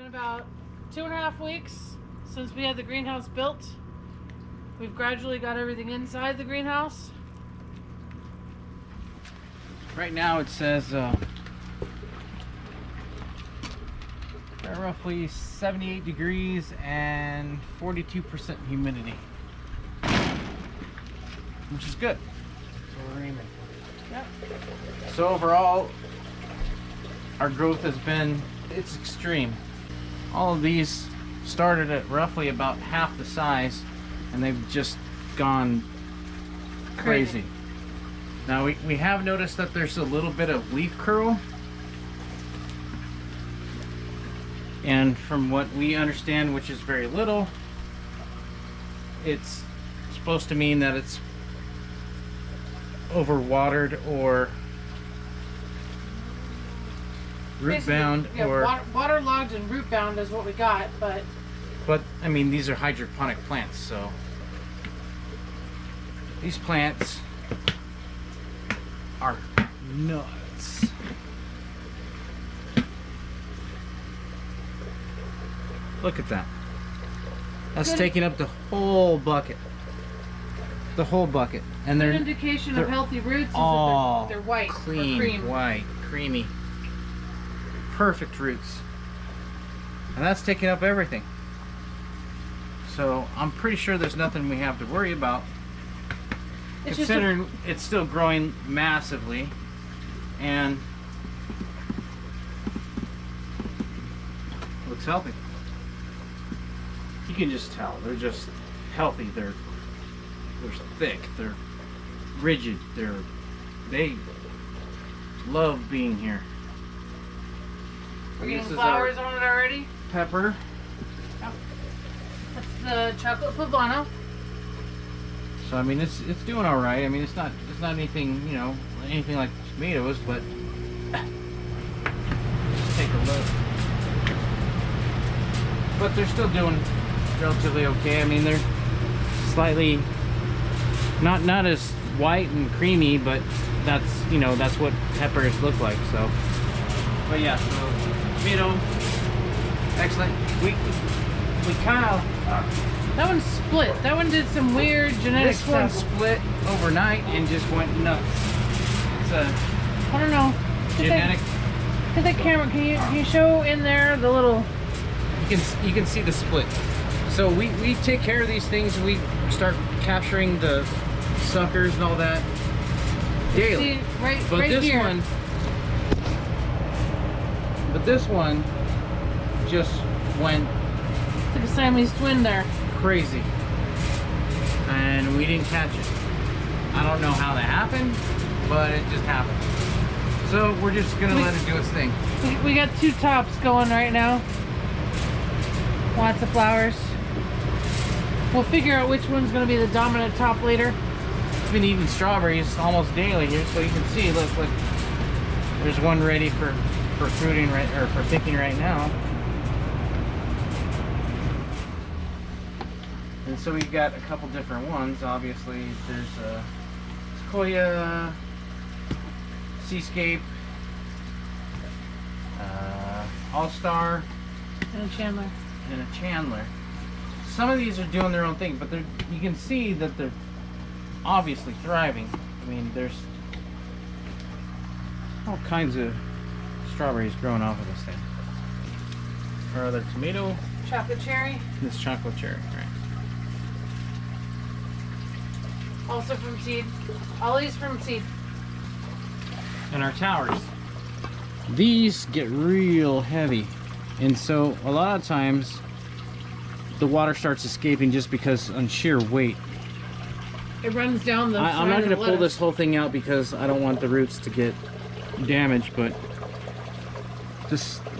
about 2.5 weeks since we had the greenhouse built. We've gradually got everything inside the greenhouse. Right now it says roughly 78 degrees and 42% humidity, which is good. So we're aiming for. Yep. So overall, our growth has been, it's extreme. All of these started at roughly about half the size, and they've just gone crazy. Now we have noticed that there's a little bit of leaf curl, and from what we understand, which is very little, it's supposed to mean that it's overwatered or root bound, yeah, or waterlogged and root bound is what we got, but I mean, these are hydroponic plants, so these plants are nuts. Look at that. That's Good. taking up the whole bucket. The whole bucket. And an they're indication of healthy roots is all that they're white clean, or cream. white, creamy. Perfect roots. And that's taking up everything. So I'm pretty sure there's nothing we have to worry about. It's Considering it's still growing massively, and looks healthy. You can just tell they're just healthy. They're thick. They're rigid. They love being here. We're This getting is flowers our on it already. pepper. Yep. That's the chocolate poblano. So I mean, it's doing all right. I mean, it's not anything, you know, anything like tomatoes, but just take a look. But they're still doing relatively okay. I mean, they're slightly not as white and creamy, but that's, you know, that's what peppers look like. So, but yeah, so tomato, excellent. We kind of. That one split. That one did some weird genetic This one stuff. split overnight and just went nuts. It's a I don't know. genetic. Get that camera. Can you show in there the little? You can see the split. So we take care of these things. We start capturing the suckers and all that daily. See, right But this here. this one just went It's like a Siamese twin there. crazy, and we didn't catch it. I don't know how that happened, but it just happened. So we're just gonna let it do its thing. We got two tops going right now. Lots of flowers. We'll figure out which one's going to be the dominant top later. I've been eating strawberries almost daily here, so you can see. Look, there's one ready for fruiting right, or for picking right now. And so we've got a couple different ones. Obviously, there's Sequoia, Seascape, All-Star, And a Chandler. and a Chandler. Some of these are doing their own thing, but you can see that they're obviously thriving. I mean, there's all kinds of strawberries growing off of this thing. Our other tomato, Chocolate cherry. this chocolate cherry, right? Also from seed. All these from seed. And our towers. These get real heavy, and so a lot of times the water starts escaping just because on sheer weight. It runs down the I'm side not of going the to pull lettuce. this whole thing out because I don't want the roots to get damaged, but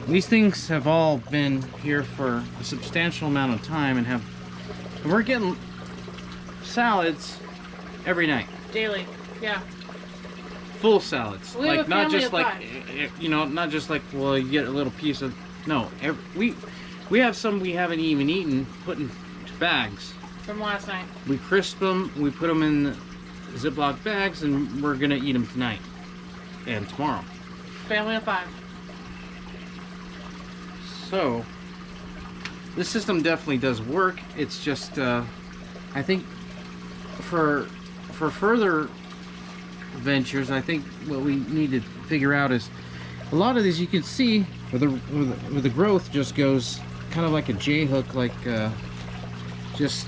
these things have all been here for a substantial amount of time, and we're getting salads every night. Daily. Yeah. Full salads. We have Like a not family just of like 5. you know, not just like, well, you get a little piece of, no, we have some we haven't even eaten, put in bags. From last night. We crisp them, we put them in Ziploc bags, and we're gonna eat them tonight and tomorrow. Family of 5. So this system definitely does work. It's just I think for further ventures, I think what we need to figure out is a lot of these, you can see where the growth just goes kind of like a J hook, like just,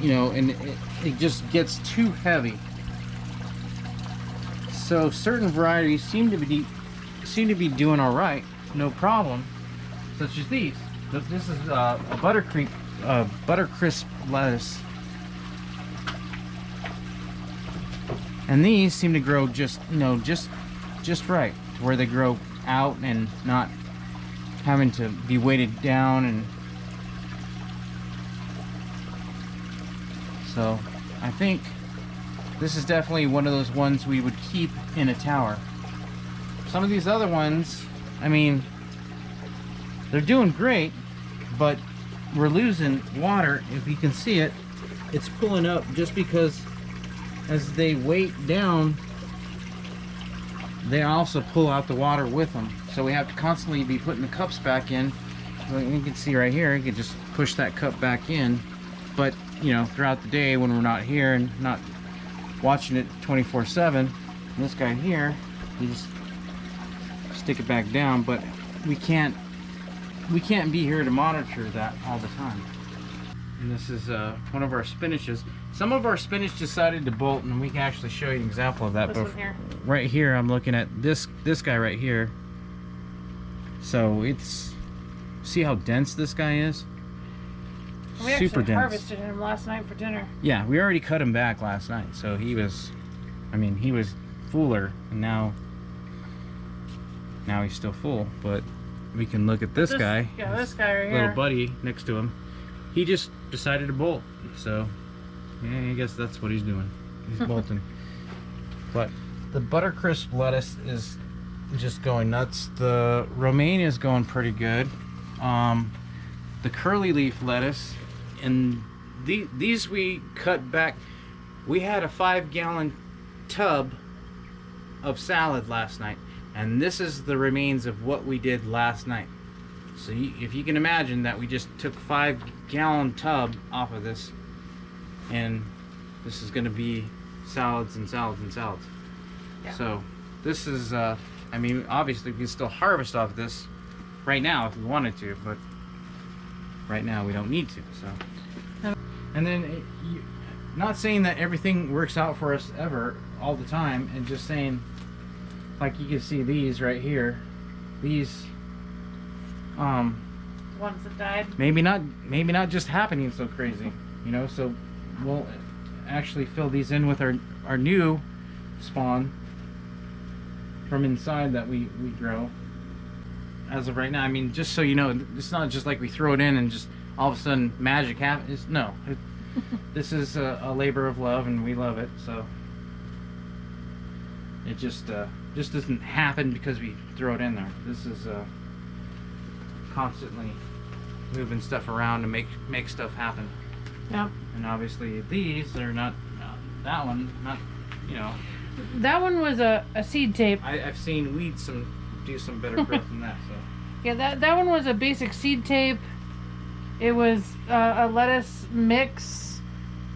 you know, and it just gets too heavy. So certain varieties seem to be doing all right, no problem, such as these. This is a Buttercrisp lettuce, and these seem to grow just, you know, just right, to where they grow out and not having to be weighted down. And so I think this is definitely one of those ones we would keep in a tower. Some of these other ones, I mean, they're doing great, but we're losing water. If you can see it, it's pulling up just because as they weight down, they also pull out the water with them. So we have to constantly be putting the cups back in. You can see right here, you can just push that cup back in. But, you know, throughout the day when we're not here and not watching it 24/7, this guy here, you just stick it back down. But we can't be here to monitor that all the time. And this is one of our spinaches. Some of our spinach decided to bolt, and we can actually show you an example of that. This one here. Right here, I'm looking at this guy right here. So it's, see how dense this guy is? We Super actually dense. harvested him last night for dinner. Yeah, we already cut him back last night, so he was, I mean, he was fuller, and now he's still full. But we can look at this guy. Yeah, this guy right little here. buddy next to him. He just decided to bolt, so yeah, I guess that's what he's doing. He's bolting. But the Buttercrisp lettuce is just going nuts. The romaine is going pretty good. The curly leaf lettuce, and these we cut back. We had a 5-gallon tub of salad last night, and this is the remains of what we did last night. So if you can imagine that, we just took 5-gallon tub off of this, and this is going to be salads and salads and salads. Yeah. So this is, I mean, obviously we can still harvest off this right now if we wanted to, but right now we don't need to. So, and then not saying that everything works out for us ever all the time, and just saying, like you can see these right here, these ones that died. maybe not just happening so crazy, you know. So we'll actually fill these in with our new spawn from inside that we grow as of right now. I mean, just so you know, it's not just like we throw it in and just all of a sudden magic happens. No, this is a labor of love, and we love it. So it just doesn't happen because we throw it in there. This is constantly moving stuff around to make stuff happen. Yeah. And obviously these are not, that one, not, you know. That one was a seed tape. I've seen weeds do some better growth than that. So Yeah, that one was a basic seed tape. It was a lettuce mix.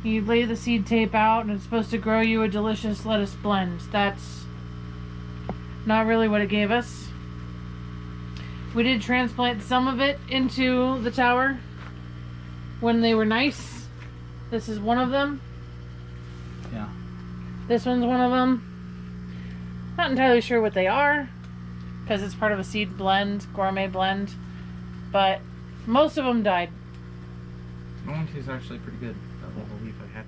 You lay the seed tape out, and it's supposed to grow you a delicious lettuce blend. That's not really what it gave us. We did transplant some of it into the tower when they were nice. This is one of them. yeah. This one's one of them. Not entirely sure what they are, because it's part of a seed blend, gourmet blend. But most of them died. That one tastes actually pretty good. That little leaf I had.